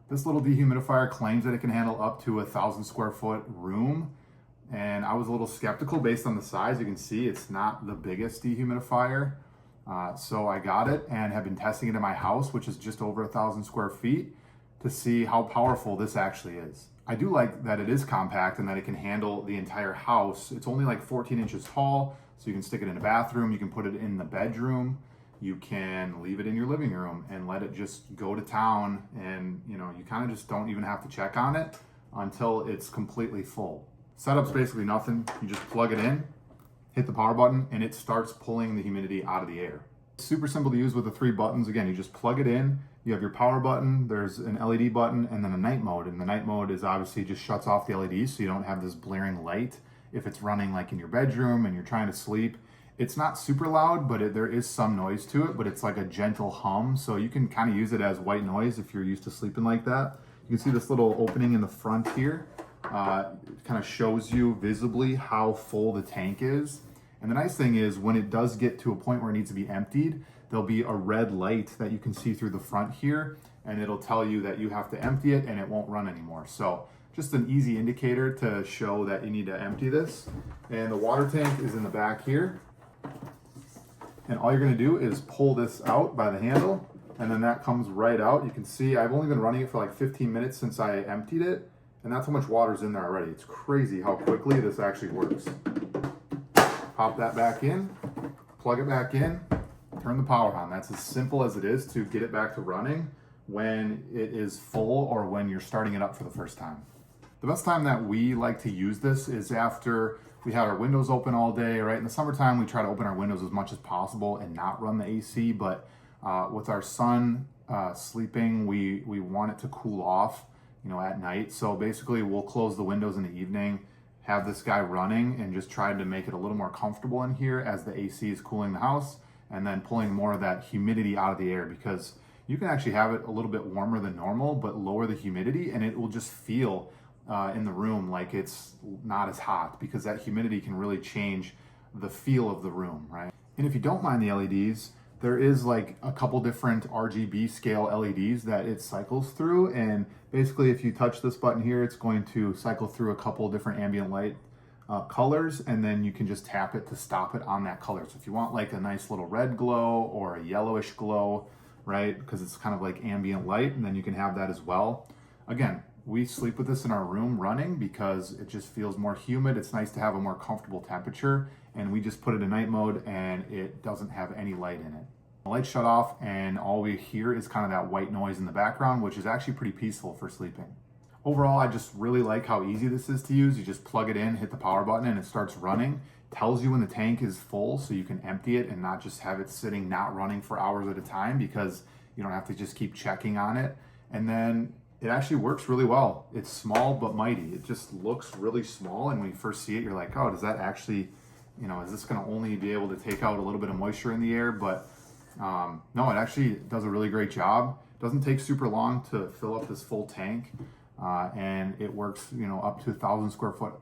This little dehumidifier claims that it can handle up to 1,000 square foot room. And I was a little skeptical based on the size. You can see it's not the biggest dehumidifier. So I got it and have been testing it in my house, which is just over 1,000 square feet, to see how powerful this actually is. I do like that it is compact and that it can handle the entire house. It's only like 14 inches tall, so you can stick it in a bathroom, you can put it in the bedroom, you can leave it in your living room and let it just go to town, and you kind of just don't even have to check on it until it's completely full. Setup's basically nothing. You just plug it in, hit the power button, and it starts pulling the humidity out of the air. It's super simple to use with the 3 buttons. Again, you just plug it in, you have your power button, there's an LED button, and then a night mode. And the night mode is obviously just shuts off the LEDs so you don't have this blaring light if it's running like in your bedroom and you're trying to sleep. It's not super loud, but there is some noise to it, but it's like a gentle hum. So you can kind of use it as white noise if you're used to sleeping like that. You can see this little opening in the front here. It kind of shows you visibly how full the tank is. And the nice thing is when it does get to a point where it needs to be emptied, there'll be a red light that you can see through the front here, and it'll tell you that you have to empty it and it won't run anymore. So just an easy indicator to show that you need to empty this. And the water tank is in the back here. And all you're gonna do is pull this out by the handle, and then that comes right out. You can see I've only been running it for like 15 minutes since I emptied it, and that's how much water's in there already. It's crazy how quickly this actually works. Pop that back in, plug it back in, turn the power on. That's as simple as it is to get it back to running when it is full or when you're starting it up for the first time. The best time that we like to use this is after we had our windows open all day, right? In the summertime, we try to open our windows as much as possible and not run the AC, but with our son sleeping, we want it to cool off, at night. So basically we'll close the windows in the evening, have this guy running, and just try to make it a little more comfortable in here as the AC is cooling the house, and then pulling more of that humidity out of the air, because you can actually have it a little bit warmer than normal, but lower the humidity, and it will just feel in the room like it's not as hot, because that humidity can really change the feel of the room, right? And if you don't mind the LEDs, there is like a couple different RGB scale LEDs that it cycles through, and basically if you touch this button here, it's going to cycle through a couple different ambient light colors, and then you can just tap it to stop it on that color. So if you want like a nice little red glow or a yellowish glow, right, because it's kind of like ambient light, and then you can have that as well. Again, we sleep with this in our room running because it just feels more humid. It's nice to have a more comfortable temperature, and we just put it in night mode and it doesn't have any light in it. The lights shut off and all we hear is kind of that white noise in the background, which is actually pretty peaceful for sleeping. Overall, I just really like how easy this is to use. You just plug it in, hit the power button, and it starts running. Tells you when the tank is full so you can empty it and not just have it sitting not running for hours at a time, because you don't have to just keep checking on it. And then it actually works really well. It's small but mighty. It just looks really small, and when you first see it, you're like, oh, does that actually, is this gonna only be able to take out a little bit of moisture in the air? But no, it actually does a really great job. It doesn't take super long to fill up this full tank, and it works, up to 1,000 square foot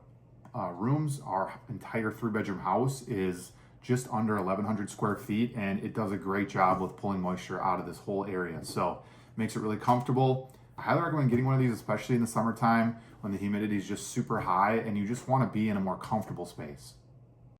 rooms. Our entire 3-bedroom house is just under 1,100 square feet, and it does a great job with pulling moisture out of this whole area. So it makes it really comfortable. I highly recommend getting one of these, especially in the summertime when the humidity is just super high and you just want to be in a more comfortable space.